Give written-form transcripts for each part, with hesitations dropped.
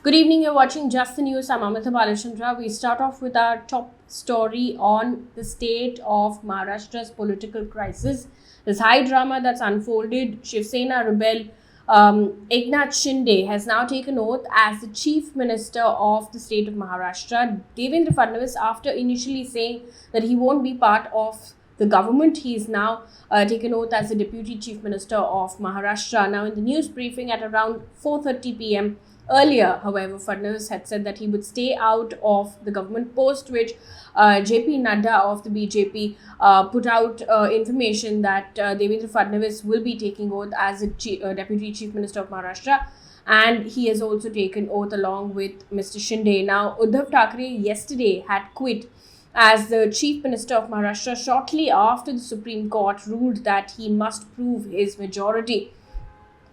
Good evening, you're watching Just the News. I'm Amita Balachandra. We start off with our top story on the state of Maharashtra's political crisis. This high drama that's unfolded. Shiv Sena rebel Eknath Shinde has now taken oath as the Chief Minister of the state of Maharashtra. Devendra Fadnavis, after initially saying that he won't be part of the government, he is now taken oath as the Deputy Chief Minister of Maharashtra. Now, in the news briefing at around 4:30 p.m., earlier, however, Fadnavis had said that he would stay out of the government, post which JP Nadda of the BJP put out information that Devendra Fadnavis will be taking oath as the Deputy Chief Minister of Maharashtra, and he has also taken oath along with Mr. Shinde. Now, Uddhav Thackeray yesterday had quit as the Chief Minister of Maharashtra shortly after the Supreme Court ruled that he must prove his majority.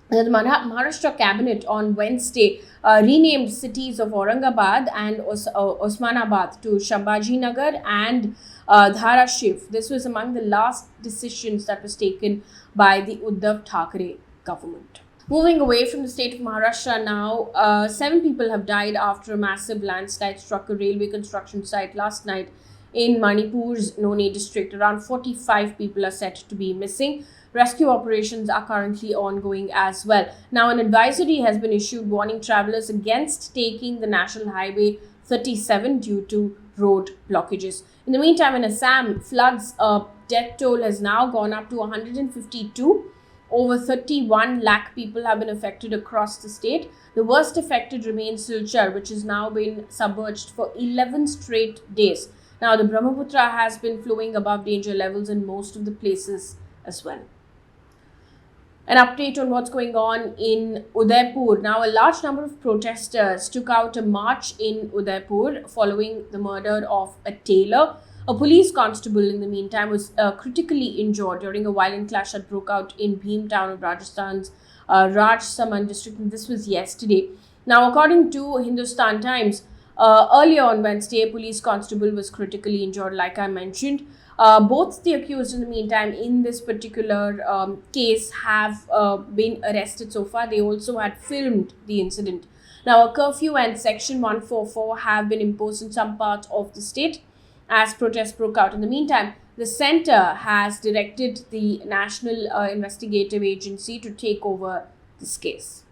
The Maharashtra cabinet on Wednesday renamed cities of Aurangabad and Osmanabad to Shambhajinagar and Dharashiv. This was among the last decisions that was taken by the Uddhav Thackeray government. Moving away from the state of Maharashtra now, 7 people have died after a massive landslide struck a railway construction site last night in Manipur's Noni district. Around 45 people are said to be missing. Rescue operations are currently ongoing as well. Now, an advisory has been issued warning travelers against taking the National Highway 37 due to road blockages. In the meantime, in Assam, floods, death toll has now gone up to 152. Over 31 lakh people have been affected across the state. The worst affected remains Silchar, which has now been submerged for 11 straight days. Now, the Brahmaputra has been flowing above danger levels in most of the places as well. An update on what's going on in Udaipur. Now, a large number of protesters took out a march in Udaipur following the murder of a tailor. A police constable, in the meantime, was critically injured during a violent clash that broke out in Bhim town of Rajasthan's Rajasthan district. And this was yesterday. Now, according to Hindustan Times, earlier on Wednesday, a police constable was critically injured, like I mentioned. Both the accused, in the meantime, in this particular case have been arrested so far. They also had filmed the incident. Now, a curfew and Section 144 have been imposed in some parts of the state as protests broke out. In the meantime, the centre has directed the National Investigative Agency to take over this case.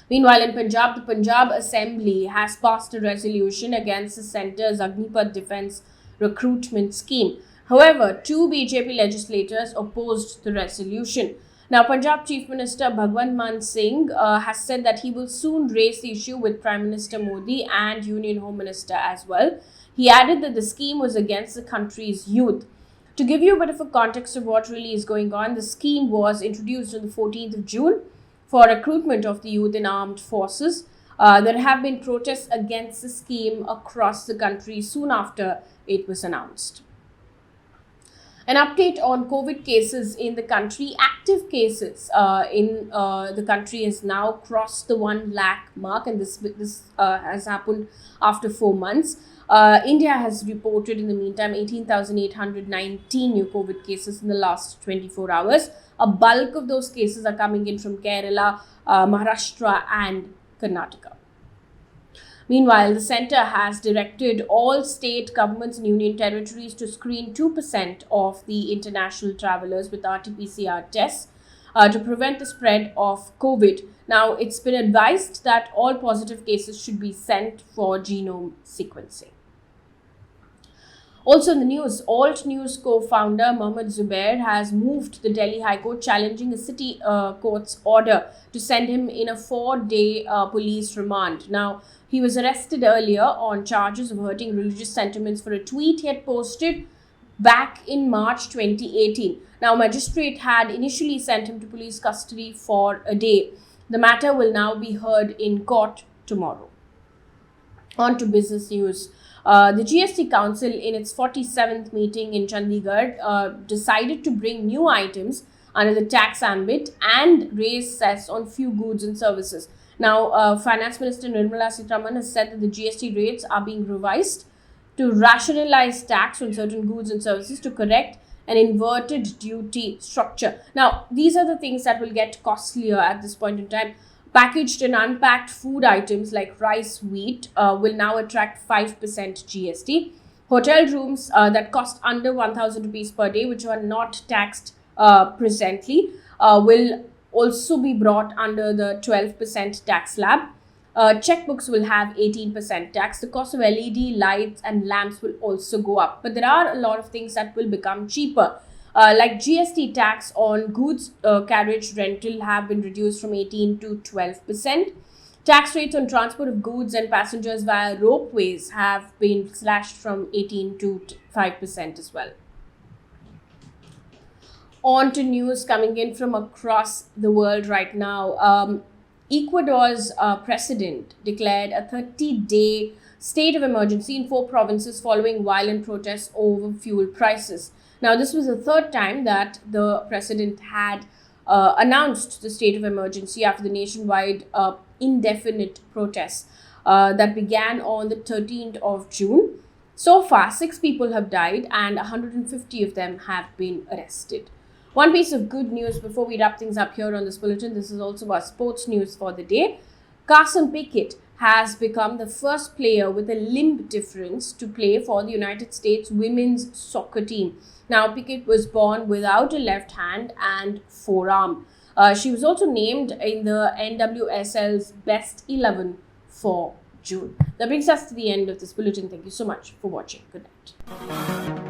Meanwhile, in Punjab, the Punjab Assembly has passed a resolution against the centre's Agnipath defence recruitment scheme. However, 2 BJP legislators opposed the resolution. Now, Punjab Chief Minister Bhagwant Mann Singh has said that he will soon raise the issue with Prime Minister Modi and Union Home Minister as well. He added that the scheme was against the country's youth. To give you a bit of a context of what really is going on, the scheme was introduced on the 14th of June for recruitment of the youth in armed forces. There have been protests against the scheme across the country soon after it was announced. An update on COVID cases in the country. Active cases in the country has now crossed the 1 lakh mark, and this has happened after 4 months. India has reported in the meantime 18,819 new COVID cases in the last 24 hours. A bulk of those cases are coming in from Kerala, Maharashtra and Karnataka. Meanwhile, the centre has directed all state governments and union territories to screen 2% of the international travellers with RT-PCR tests to prevent the spread of COVID. Now, it's been advised that all positive cases should be sent for genome sequencing. Also in the news, Alt News co-founder Mohammed Zubair has moved the Delhi High Court challenging a city court's order to send him in a 4-day police remand. Now, he was arrested earlier on charges of hurting religious sentiments for a tweet he had posted back in March 2018. Now, magistrate had initially sent him to police custody for a day. The matter will now be heard in court tomorrow. On to business news. The GST Council, in its 47th meeting in Chandigarh, decided to bring new items under the tax ambit and raise cess on few goods and services. Now, Finance Minister Nirmala Sitharaman has said that the GST rates are being revised to rationalize tax on certain goods and services to correct an inverted duty structure. Now, these are the things that will get costlier at this point in time. Packaged and unpacked food items like rice, wheat will now attract 5% GST. Hotel rooms that cost under 1,000 rupees per day, which are not taxed presently, will also be brought under the 12% tax slab. Checkbooks will have 18% tax. The cost of LED lights and lamps will also go up. But there are a lot of things that will become cheaper. Like GST tax on goods carriage rental have been reduced from 18 to 12%. Tax rates on transport of goods and passengers via ropeways have been slashed from 18 to 5% as well. On to news coming in from across the world right now. Ecuador's president declared a 30-day state of emergency in 4 provinces following violent protests over fuel prices. Now, this was the third time that the president had announced the state of emergency after the nationwide indefinite protests that began on the 13th of June. So far, 6 people have died and 150 of them have been arrested. One piece of good news before we wrap things up here on this bulletin. This is also our sports news for the day. Carson Pickett has become the first player with a limb difference to play for the United States women's soccer team. Now, Pickett was born without a left hand and forearm. She was also named in the NWSL's Best 11 for June. That brings us to the end of this bulletin. Thank you so much for watching. Good night.